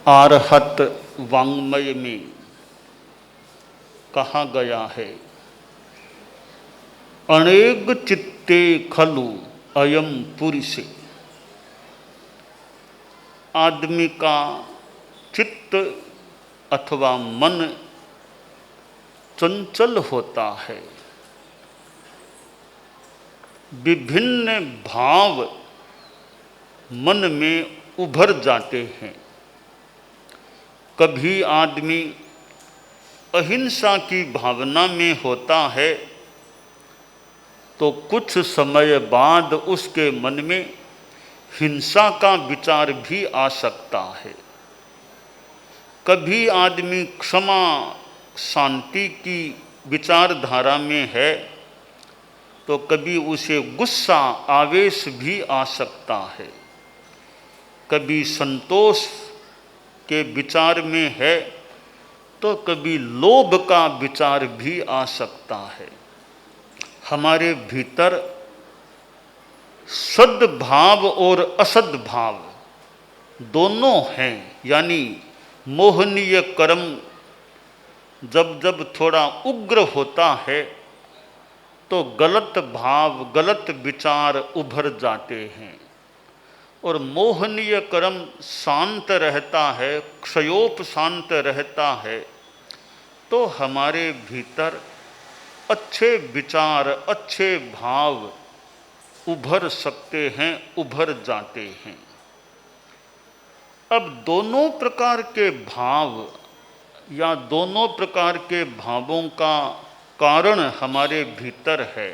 आरहत वाङ्मय में कहा गया है, अनेक चित्ते खलु अयम पुरुषे। आदमी का चित्त अथवा मन चंचल होता है, विभिन्न भाव मन में उभर जाते हैं। कभी आदमी अहिंसा की भावना में होता है तो कुछ समय बाद उसके मन में हिंसा का विचार भी आ सकता है। कभी आदमी क्षमा शांति की विचारधारा में है तो कभी उसे गुस्सा आवेश भी आ सकता है। कभी संतोष के विचार में है तो कभी लोभ का विचार भी आ सकता है। हमारे भीतर सद्भाव और असद्भाव दोनों हैं, यानी मोहनीय कर्म जब जब थोड़ा उग्र होता है तो गलत भाव गलत विचार उभर जाते हैं, और मोहनीय कर्म शांत रहता है, क्षयोप शांत रहता है तो हमारे भीतर अच्छे विचार अच्छे भाव उभर सकते हैं, उभर जाते हैं। अब दोनों प्रकार के भाव या दोनों प्रकार के भावों का कारण हमारे भीतर है।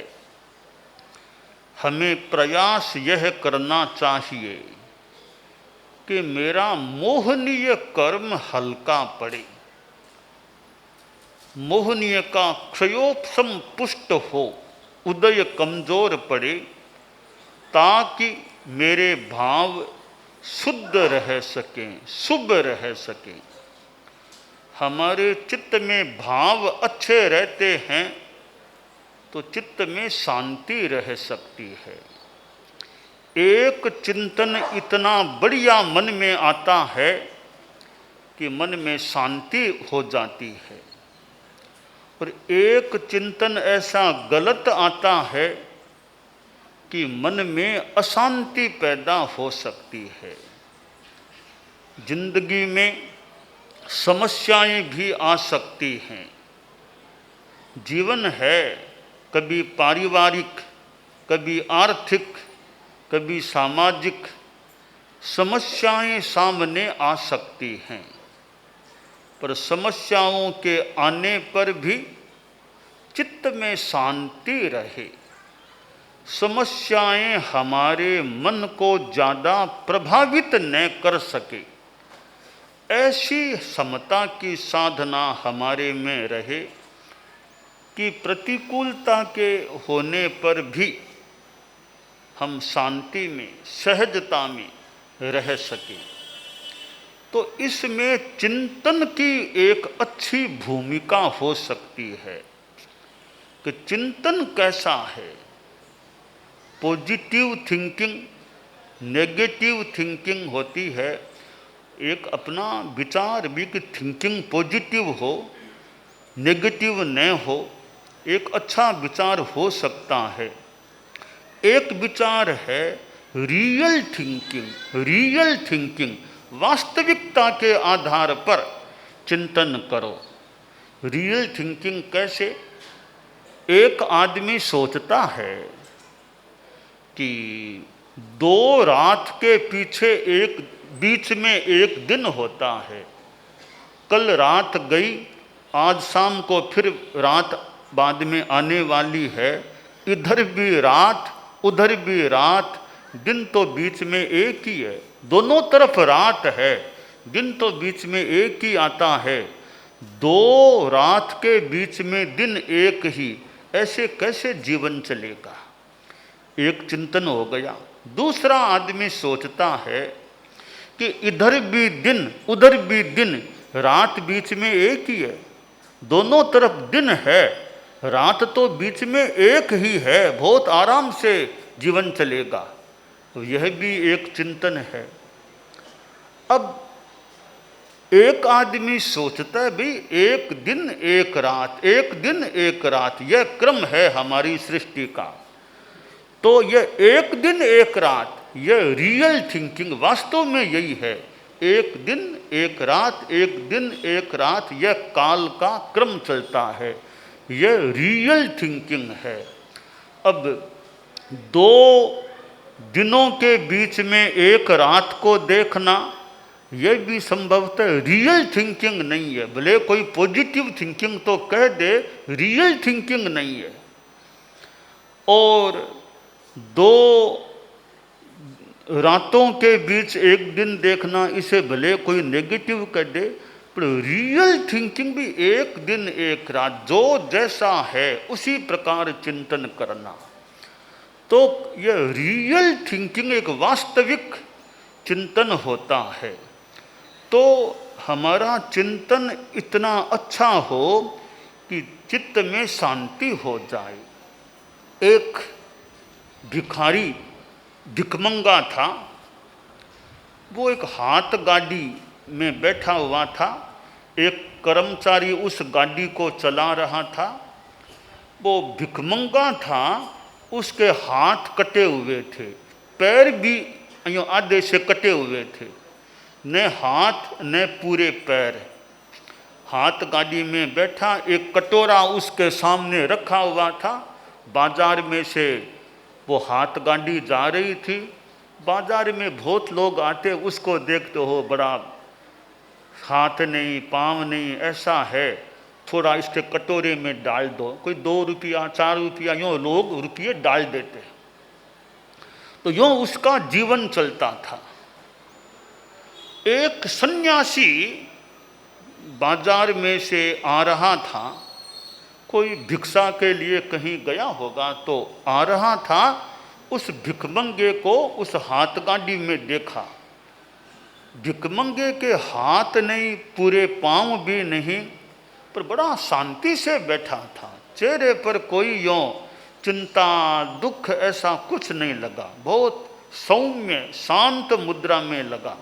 हमें प्रयास यह करना चाहिए कि मेरा मोहनीय कर्म हल्का पड़े, मोहनीय का क्षयोपशम पुष्ट हो, उदय कमजोर पड़े, ताकि मेरे भाव शुद्ध रह सकें, शुभ रह सकें। हमारे चित्त में भाव अच्छे रहते हैं तो चित्त में शांति रह सकती है। एक चिंतन इतना बढ़िया मन में आता है कि मन में शांति हो जाती है, और एक चिंतन ऐसा गलत आता है कि मन में अशांति पैदा हो सकती है। जिंदगी में समस्याएं भी आ सकती हैं। जीवन है, कभी पारिवारिक, कभी आर्थिक, कभी सामाजिक समस्याएं सामने आ सकती हैं, पर समस्याओं के आने पर भी चित्त में शांति रहे, समस्याएं हमारे मन को ज़्यादा प्रभावित न कर सके, ऐसी समता की साधना हमारे में रहे कि प्रतिकूलता के होने पर भी हम शांति में, सहजता में रह सकें। तो इसमें चिंतन की एक अच्छी भूमिका हो सकती है कि चिंतन कैसा है। पॉजिटिव थिंकिंग, नेगेटिव थिंकिंग होती है। एक अपना विचार भी कि थिंकिंग पॉजिटिव हो, नेगेटिव न हो, एक अच्छा विचार हो सकता है। एक विचार है रियल थिंकिंग, रियल थिंकिंग, वास्तविकता के आधार पर चिंतन करो। रियल थिंकिंग कैसे? एक आदमी सोचता है कि 2 रात के पीछे एक बीच में एक दिन होता है। कल रात गई, आज शाम को फिर रात बाद में आने वाली है। इधर भी रात उधर भी रात, दिन तो बीच में एक ही है। दोनों तरफ रात है, दिन तो बीच में एक ही आता है। 2 रात के बीच में दिन एक ही, ऐसे कैसे जीवन चलेगा? एक चिंतन हो गया। दूसरा आदमी सोचता है कि इधर भी दिन उधर भी दिन, रात बीच में एक ही है, दोनों तरफ दिन है, रात तो बीच में एक ही है, बहुत आराम से जीवन चलेगा। तो यह भी एक चिंतन है। अब एक आदमी सोचता है भी एक दिन एक रात, एक दिन एक रात, यह क्रम है हमारी सृष्टि का। तो यह एक दिन एक रात, यह रियल थिंकिंग वास्तव में यही है। एक दिन एक रात, एक दिन एक रात, यह काल का क्रम चलता है, यह रियल थिंकिंग है। अब दो दिनों के बीच में एक रात को देखना, यह भी संभवतः रियल थिंकिंग नहीं है। भले कोई पॉजिटिव थिंकिंग तो कह दे, रियल थिंकिंग नहीं है। और दो रातों के बीच एक दिन देखना, इसे भले कोई नेगेटिव कह दे, पर रियल थिंकिंग भी एक दिन एक रात, जो जैसा है उसी प्रकार चिंतन करना। तो यह रियल थिंकिंग एक वास्तविक चिंतन होता है। तो हमारा चिंतन इतना अच्छा हो कि चित्त में शांति हो जाए। एक भिखारी भिखमंगा था, वो एक हाथ गाड़ी में बैठा हुआ था। एक कर्मचारी उस गाड़ी को चला रहा था। वो भिखमंगा था, उसके हाथ कटे हुए थे, पैर भी यूँ आधे से कटे हुए थे, न हाथ न पूरे पैर। हाथ गाड़ी में बैठा, एक कटोरा उसके सामने रखा हुआ था। बाजार में से वो हाथ गाड़ी जा रही थी। बाजार में बहुत लोग आते, उसको देखते हो, बड़ा हाथ नहीं पाँव नहीं, ऐसा है, थोड़ा इसके कटोरे में डाल दो। कोई 2 रुपया 4 रुपया यूँ लोग रुपये डाल देते। तो यूँ उसका जीवन चलता था। एक सन्यासी बाजार में से आ रहा था, कोई भिक्षा के लिए कहीं गया होगा, तो आ रहा था। उस भिखमंगे को उस हाथ गाड़ी में देखा। भिखमंगे के हाथ नहीं, पूरे पाँव भी नहीं, पर बड़ा शांति से बैठा था। चेहरे पर कोई यूँ चिंता दुख ऐसा कुछ नहीं लगा, बहुत सौम्य शांत मुद्रा में लगा।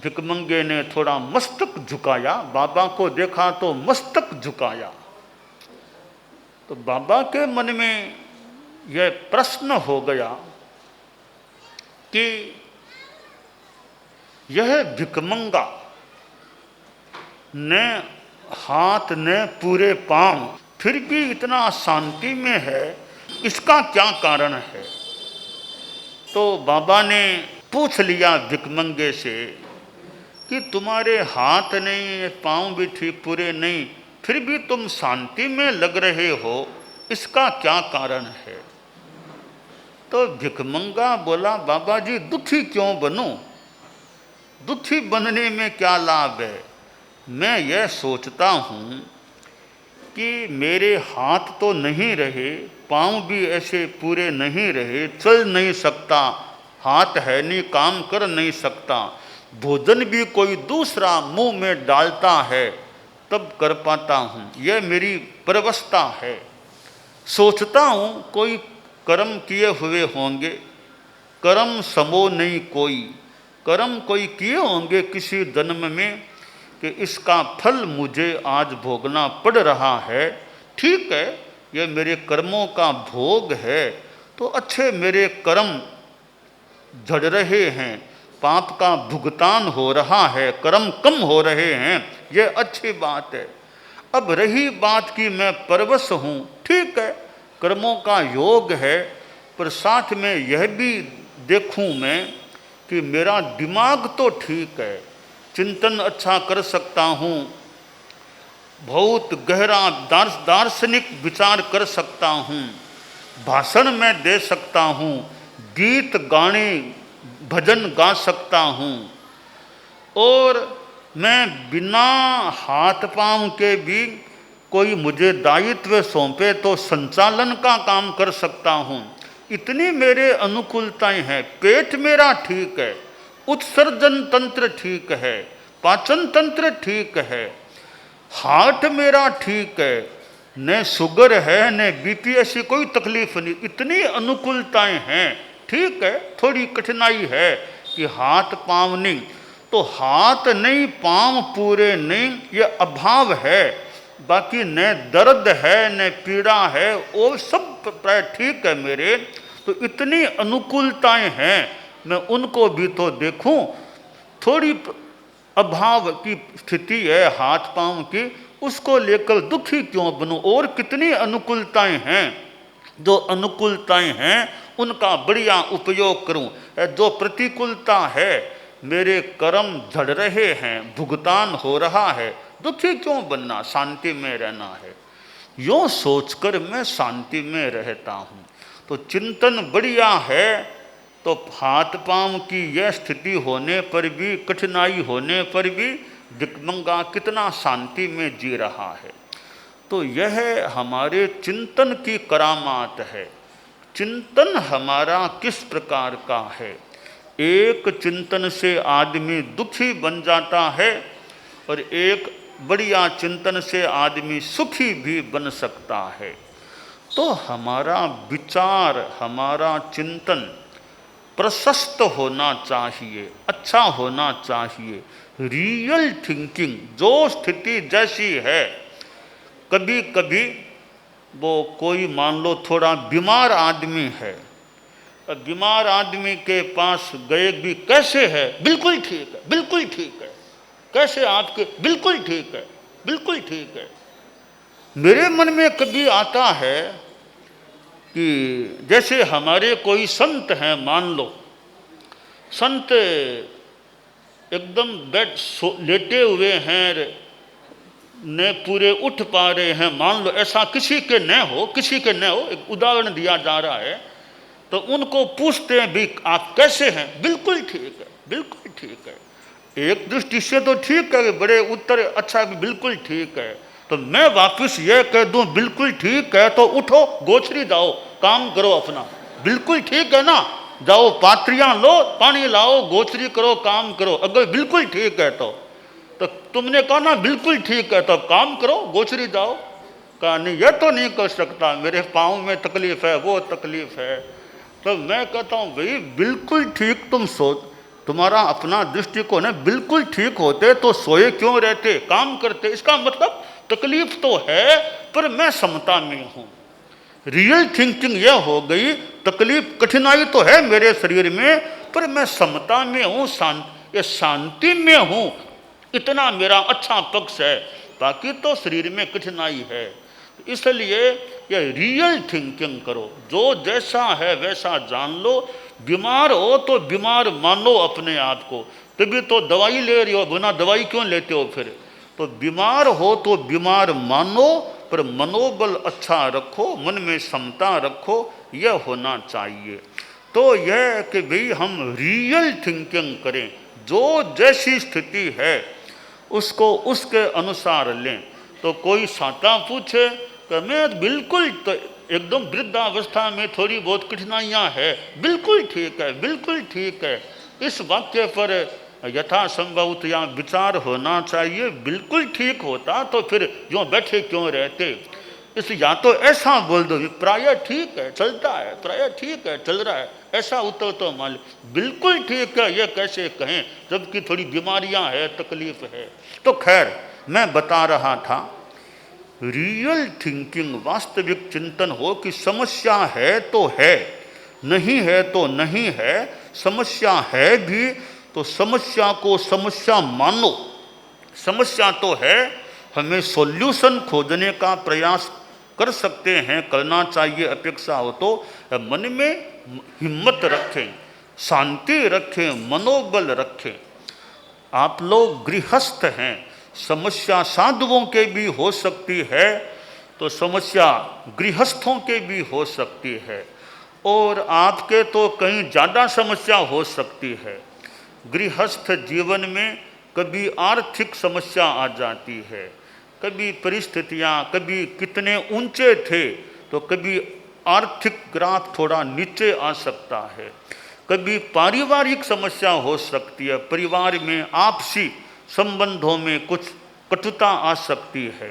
भिखमंगे ने थोड़ा मस्तक झुकाया, बाबा को देखा तो मस्तक झुकाया। तो बाबा के मन में यह प्रश्न हो गया कि यह भिखमंगा न हाथ न पूरे पांव, फिर भी इतना शांति में है, इसका क्या कारण है? तो बाबा ने पूछ लिया भिखमंगे से कि तुम्हारे हाथ नहीं, पांव भी ठीक पूरे नहीं, फिर भी तुम शांति में लग रहे हो, इसका क्या कारण है? तो भिखमंगा बोला, बाबा जी दुखी क्यों बनूं? दुखी बनने में क्या लाभ है? मैं यह सोचता हूँ कि मेरे हाथ तो नहीं रहे, पाँव भी ऐसे पूरे नहीं रहे, चल नहीं सकता, हाथ है नहीं, काम कर नहीं सकता, भोजन भी कोई दूसरा मुंह में डालता है तब कर पाता हूँ, यह मेरी परवस्था है। सोचता हूँ कोई कर्म किए हुए होंगे, कर्म समो नहीं कोई, कर्म कोई किए होंगे किसी जन्म में कि इसका फल मुझे आज भोगना पड़ रहा है। ठीक है, ये मेरे कर्मों का भोग है, तो अच्छे मेरे कर्म झड़ रहे हैं, पाप का भुगतान हो रहा है, कर्म कम हो रहे हैं, ये अच्छी बात है। अब रही बात कि मैं परवश हूँ, ठीक है, कर्मों का योग है, पर साथ में यह भी देखूँ मैं कि मेरा दिमाग तो ठीक है, चिंतन अच्छा कर सकता हूँ, बहुत गहरा दार्शनिक विचार कर सकता हूँ, भाषण में दे सकता हूँ, गीत गाने भजन गा सकता हूँ, और मैं बिना हाथ पांव के भी कोई मुझे दायित्व सौंपे तो संचालन का काम कर सकता हूँ। इतनी मेरे अनुकूलताएं हैं, पेट मेरा ठीक है, उत्सर्जन तंत्र ठीक है, पाचन तंत्र ठीक है, हार्ट मेरा ठीक है, न शुगर है न बीपी, ऐसी कोई तकलीफ नहीं, इतनी अनुकूलताएं हैं। ठीक है, थोड़ी कठिनाई है कि हाथ पांव नहीं, तो हाथ नहीं, पांव पूरे नहीं, ये अभाव है। बाकी न दर्द है न पीड़ा है, वो सब प्राय ठीक है मेरे। तो इतनी अनुकूलताएं हैं, मैं उनको भी तो देखूं। थोड़ी अभाव की स्थिति है हाथ पांव की, उसको लेकर दुखी क्यों बनूं? और कितनी अनुकूलताएं हैं, जो अनुकूलताएं हैं उनका बढ़िया उपयोग करूं। जो प्रतिकूलता है, मेरे कर्म झड़ रहे हैं, भुगतान हो रहा है, दुखी क्यों बनना, शांति में रहना है। यूँ सोचकर मैं शांति में रहता हूँ। तो चिंतन बढ़िया है, तो हाथ पांव की यह स्थिति होने पर भी, कठिनाई होने पर भी भिखमंगा कितना शांति में जी रहा है। तो यह हमारे चिंतन की करामात है। चिंतन हमारा किस प्रकार का है? एक चिंतन से आदमी दुखी बन जाता है और एक बढ़िया चिंतन से आदमी सुखी भी बन सकता है। तो हमारा विचार, हमारा चिंतन प्रशस्त होना चाहिए, अच्छा होना चाहिए। रियल थिंकिंग, जो स्थिति जैसी है। कभी कभी वो कोई मान लो थोड़ा बीमार आदमी है, बीमार आदमी के पास गए भी, कैसे है? बिल्कुल ठीक है, बिल्कुल ठीक है। कैसे आपके? बिल्कुल ठीक है, बिल्कुल ठीक है। मेरे मन में कभी आता है कि जैसे हमारे कोई संत हैं, मान लो संत एकदम लेटे हुए हैं, न पूरे उठ पा रहे हैं, मान लो ऐसा किसी के न हो, किसी के न हो, एक उदाहरण दिया जा रहा है। तो उनको पूछते हैं भी आप कैसे हैं? बिल्कुल ठीक है, बिल्कुल ठीक है। एक दृष्टि से तो ठीक है, बड़े उत्तर अच्छा है, बिल्कुल ठीक है। तो मैं वापस ये कह दूं बिल्कुल ठीक है, तो उठो, गोचरी जाओ, काम करो अपना। बिल्कुल ठीक है ना, जाओ पात्रियां लो, पानी लाओ, गोचरी करो, काम करो। अगर बिल्कुल ठीक है तो तुमने कहा ना बिल्कुल ठीक है, तो काम करो, गोचरी जाओ। कहा नहीं, यह तो नहीं कर सकता, मेरे पाँव में तकलीफ है, वो तकलीफ है। तो मैं कहता हूँ भाई बिल्कुल ठीक तुम सोच, तुम्हारा अपना दृष्टिकोण है, बिल्कुल ठीक होते तो सोए क्यों रहते, काम करते। इसका मतलब तकलीफ तो है पर मैं समता में हूँ। रियल थिंकिंग यह हो गई, तकलीफ कठिनाई तो है मेरे शरीर में, पर मैं समता में हूँ, शांति में हूँ। इतना मेरा अच्छा पक्ष है, बाकी तो शरीर में कठिनाई है। इसलिए ये रियल थिंकिंग करो, जो जैसा है वैसा जान लो। बीमार हो तो बीमार मानो अपने आप को, तभी तो दवाई ले रही हो, बिना दवाई क्यों लेते हो फिर? तो बीमार हो तो बीमार मानो, पर मनोबल अच्छा रखो, मन में समता रखो, यह होना चाहिए। तो यह कि भाई हम रियल थिंकिंग करें, जो जैसी स्थिति है उसको उसके अनुसार लें। तो कोई साता पूछे कि मैं बिल्कुल, तो एकदम वृद्धावस्था में थोड़ी बहुत कठिनाइयाँ है, बिल्कुल ठीक है, बिल्कुल ठीक है। इस वाक्य पर यथासंभव या विचार होना चाहिए। बिल्कुल ठीक होता तो फिर यूँ बैठे क्यों रहते? इस या तो ऐसा बोल दो प्राय ठीक है, चलता है, प्राय ठीक है, चल रहा है, ऐसा उत्तर तो मान लो। बिल्कुल ठीक है ये कैसे कहें, जबकि थोड़ी बीमारियां है, तकलीफ है। तो खैर मैं बता रहा था, रियल थिंकिंग, वास्तविक चिंतन हो कि समस्या है तो है, नहीं है तो नहीं है। समस्या है भी तो समस्या को समस्या मानो, समस्या तो है, हमें सॉल्यूशन खोजने का प्रयास कर सकते हैं, करना चाहिए। अपेक्षा हो तो मन में हिम्मत रखें, शांति रखें, मनोबल रखें। आप लोग गृहस्थ हैं, समस्या साधुओं के भी हो सकती है, तो समस्या गृहस्थों के भी हो सकती है, और आपके तो कहीं ज़्यादा समस्या हो सकती है। गृहस्थ जीवन में कभी आर्थिक समस्या आ जाती है, कभी परिस्थितियाँ, कभी कितने ऊंचे थे तो कभी आर्थिक ग्राफ थोड़ा नीचे आ सकता है, कभी पारिवारिक समस्या हो सकती है, परिवार में आपसी संबंधों में कुछ कटुता आ सकती है।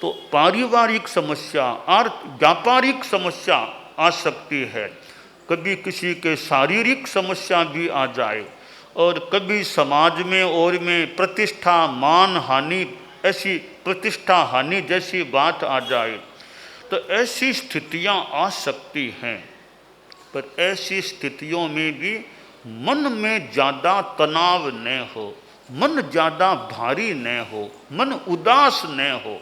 तो पारिवारिक समस्या, व्यापारिक समस्या आ सकती है, कभी किसी के शारीरिक समस्या भी आ जाए, और कभी समाज में और में प्रतिष्ठा मान हानि, ऐसी प्रतिष्ठा हानि जैसी बात आ जाए तो ऐसी स्थितियां आ सकती हैं। पर ऐसी स्थितियों में भी मन में ज़्यादा तनाव न हो, मन ज़्यादा भारी न हो, मन उदास न हो,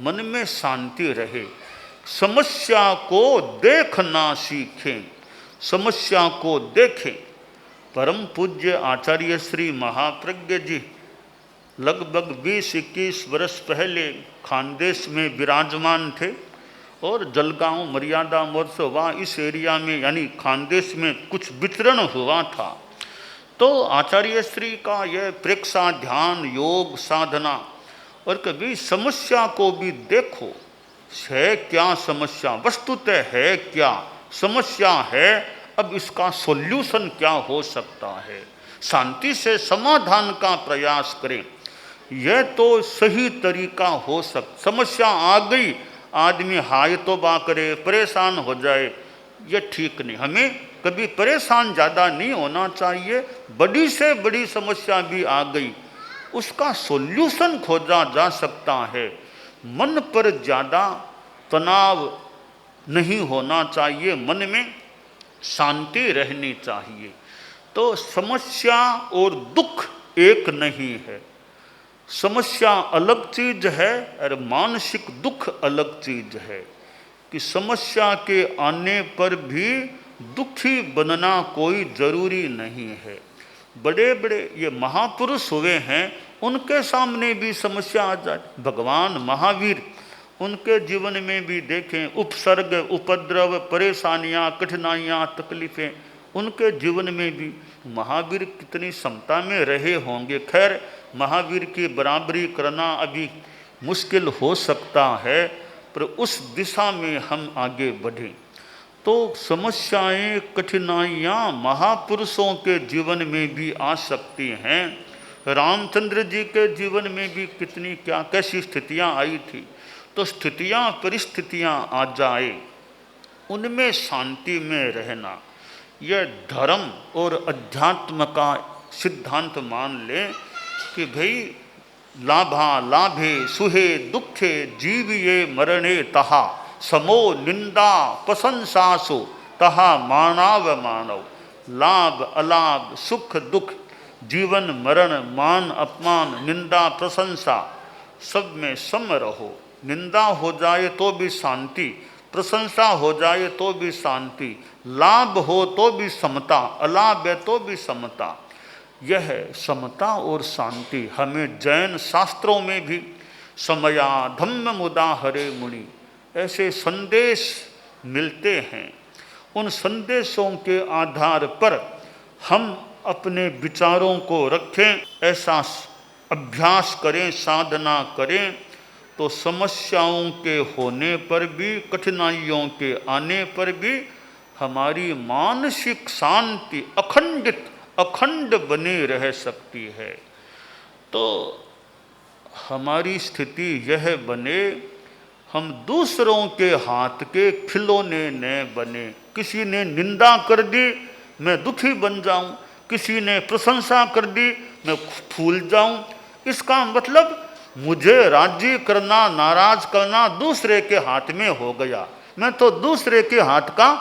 मन में शांति रहे। समस्या को देखना सीखें, समस्या को देखें। परम पूज्य आचार्य श्री महाप्रज्ञ जी लगभग 20-21 वर्ष पहले खानदेश में विराजमान थे और जलगांव मर्यादा मोर्च वहाँ इस एरिया में यानी खानदेश में कुछ वितरण हुआ था। तो आचार्य श्री का यह प्रेक्षा ध्यान योग साधना, और कभी समस्या को भी देखो, है क्या समस्या, वस्तुतः है क्या समस्या है, अब इसका सॉल्यूशन क्या हो सकता है, शांति से समाधान का प्रयास करें। यह तो सही तरीका हो समस्या आ गई आदमी हाय तो बा करे परेशान हो जाए, यह ठीक नहीं। हमें कभी परेशान ज़्यादा नहीं होना चाहिए। बड़ी से बड़ी समस्या भी आ गई उसका सॉल्यूशन खोजा जा सकता है। मन पर ज़्यादा तनाव नहीं होना चाहिए, मन में शांति रहनी चाहिए। तो समस्या और दुख एक नहीं है, समस्या अलग चीज है और मानसिक दुख अलग चीज है। कि समस्या के आने पर भी दुखी बनना कोई जरूरी नहीं है। बड़े बड़े ये महापुरुष हुए हैं, उनके सामने भी समस्या आ जाए। भगवान महावीर, उनके जीवन में भी देखें उपसर्ग उपद्रव परेशानियां कठिनाइयां तकलीफें, उनके जीवन में भी महावीर कितनी समता में रहे होंगे। खैर महावीर की बराबरी करना अभी मुश्किल हो सकता है, पर उस दिशा में हम आगे बढ़ें। तो समस्याएं कठिनाइयाँ महापुरुषों के जीवन में भी आ सकती हैं। रामचंद्र जी के जीवन में भी कितनी क्या कैसी स्थितियाँ आई थी। तो स्थितियाँ परिस्थितियाँ आ जाए उनमें शांति में रहना, यह धर्म और अध्यात्म का सिद्धांत मान लें कि भाई लाभा लाभे सुहे दुखे जीविये मरणे तहा समो निंदा प्रशंसासु तहा मानव मानव। लाभ अलाभ सुख दुख जीवन मरण मान अपमान निंदा प्रशंसा सब में सम रहो। निंदा हो जाए तो भी शांति, प्रशंसा हो जाए तो भी शांति, लाभ हो तो भी समता, अलाभ है तो भी समता। यह समता और शांति हमें जैन शास्त्रों में भी समया धम्म मुदा हरे मुनि ऐसे संदेश मिलते हैं। उन संदेशों के आधार पर हम अपने विचारों को रखें, ऐसा अभ्यास करें, साधना करें, तो समस्याओं के होने पर भी कठिनाइयों के आने पर भी हमारी मानसिक शांति अखंड बनी रह सकती है। तो हमारी स्थिति यह बने, हम दूसरों के हाथ के खिलौने न बने। किसी ने निंदा कर दी मैं दुखी बन जाऊं, किसी ने प्रशंसा कर दी मैं फूल जाऊं। इसका मतलब मुझे राजी करना नाराज करना दूसरे के हाथ में हो गया, मैं तो दूसरे के हाथ का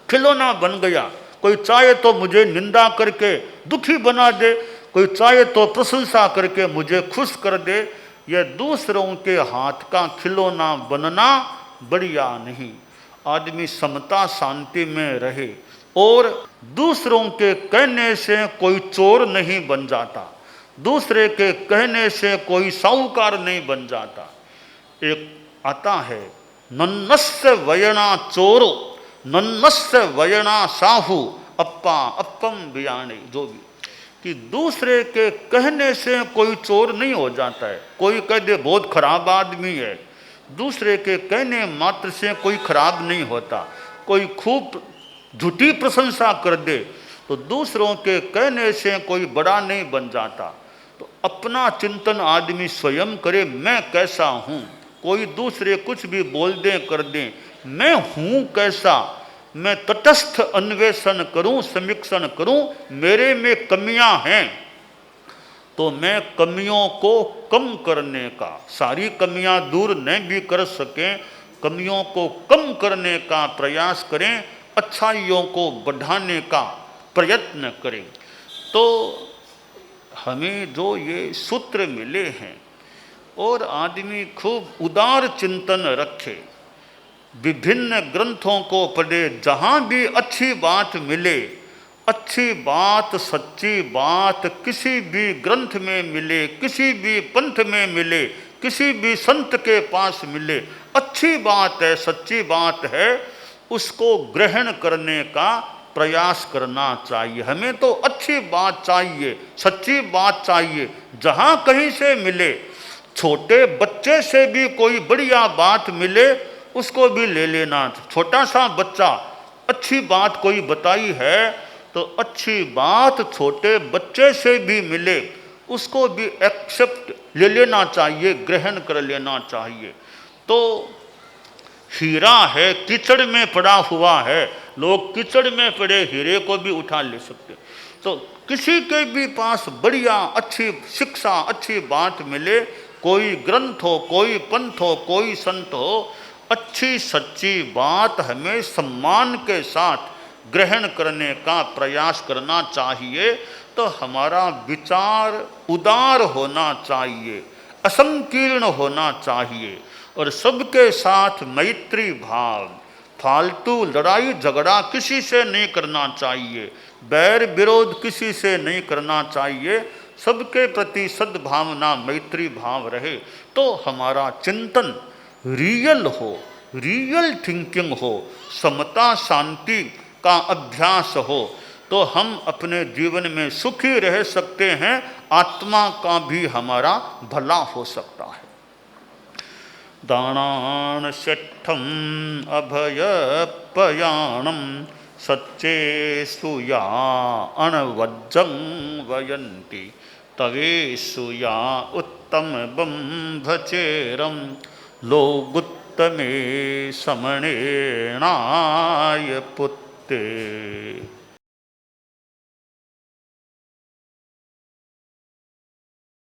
खिलौना बन गया। कोई चाहे तो मुझे निंदा करके दुखी बना दे, कोई चाहे तो प्रशंसा करके मुझे खुश कर दे। यह दूसरों के हाथ का खिलौना बनना बढ़िया नहीं। आदमी समता शांति में रहे और दूसरों के कहने से कोई चोर नहीं बन जाता, दूसरे के कहने से कोई साहूकार नहीं बन जाता। एक आता है नन्नस्य वयना चोरो नन्नस्य वयना साहू अप्पा अप्पम बियाने, जो भी कि दूसरे के कहने से कोई चोर नहीं हो जाता है। कोई कह दे बहुत खराब आदमी है, दूसरे के कहने मात्र से कोई खराब नहीं होता। कोई खूब झूठी प्रशंसा कर दे तो दूसरों के कहने से कोई बड़ा नहीं बन जाता। तो अपना चिंतन आदमी स्वयं करे, मैं कैसा हूँ। कोई दूसरे कुछ भी बोल दें कर दें, मैं हूँ कैसा, मैं तटस्थ अन्वेषण करूं, समीक्षण करूं, मेरे में कमियां हैं तो मैं कमियों को कम करने का, सारी कमियां दूर नहीं भी कर सकें, कमियों को कम करने का प्रयास करें, अच्छाइयों को बढ़ाने का प्रयत्न करें। तो हमें जो ये सूत्र मिले हैं और आदमी खूब उदार चिंतन रखे, विभिन्न ग्रंथों को पढ़े, जहाँ भी अच्छी बात मिले, अच्छी बात, सच्ची बात किसी भी ग्रंथ में मिले, किसी भी पंथ में मिले, किसी भी संत के पास मिले, अच्छी बात है, सच्ची बात है, उसको ग्रहण करने का प्रयास करना चाहिए। हमें तो अच्छी बात चाहिए, सच्ची बात चाहिए, जहाँ कहीं से मिले, छोटे बच्चे से भी कोई बढ़िया बात मिले उसको भी ले लेना। छोटा सा बच्चा अच्छी बात कोई बताई है तो अच्छी बात छोटे बच्चे से भी मिले उसको भी एक्सेप्ट ले लेना चाहिए, ग्रहण कर लेना चाहिए। तो हीरा है, कीचड़ में पड़ा हुआ है, लोग कीचड़ में पड़े हीरे को भी उठा ले सकते। तो किसी के भी पास बढ़िया अच्छी शिक्षा, अच्छी बात मिले, कोई ग्रंथ हो, कोई पंथ हो, कोई संत हो, अच्छी सच्ची बात हमें सम्मान के साथ ग्रहण करने का प्रयास करना चाहिए। तो हमारा विचार उदार होना चाहिए, असंकीर्ण होना चाहिए और सबके साथ मैत्री भाव, फालतू लड़ाई झगड़ा किसी से नहीं करना चाहिए, बैर विरोध किसी से नहीं करना चाहिए, सबके प्रति सद्भावना, मैत्री भाव रहे तो हमारा चिंतन रियल हो, रियल थिंकिंग हो, समता शांति का अभ्यास हो, तो हम अपने जीवन में सुखी रह सकते हैं, आत्मा का भी हमारा भला हो सकता है। दानान शठम अभयपयाणम सच्चे सुया अणवज्जं वयन्ति तवेषु या उत्तम बंभचेरम लोगुत्तमे समणेनाय पुत्ते।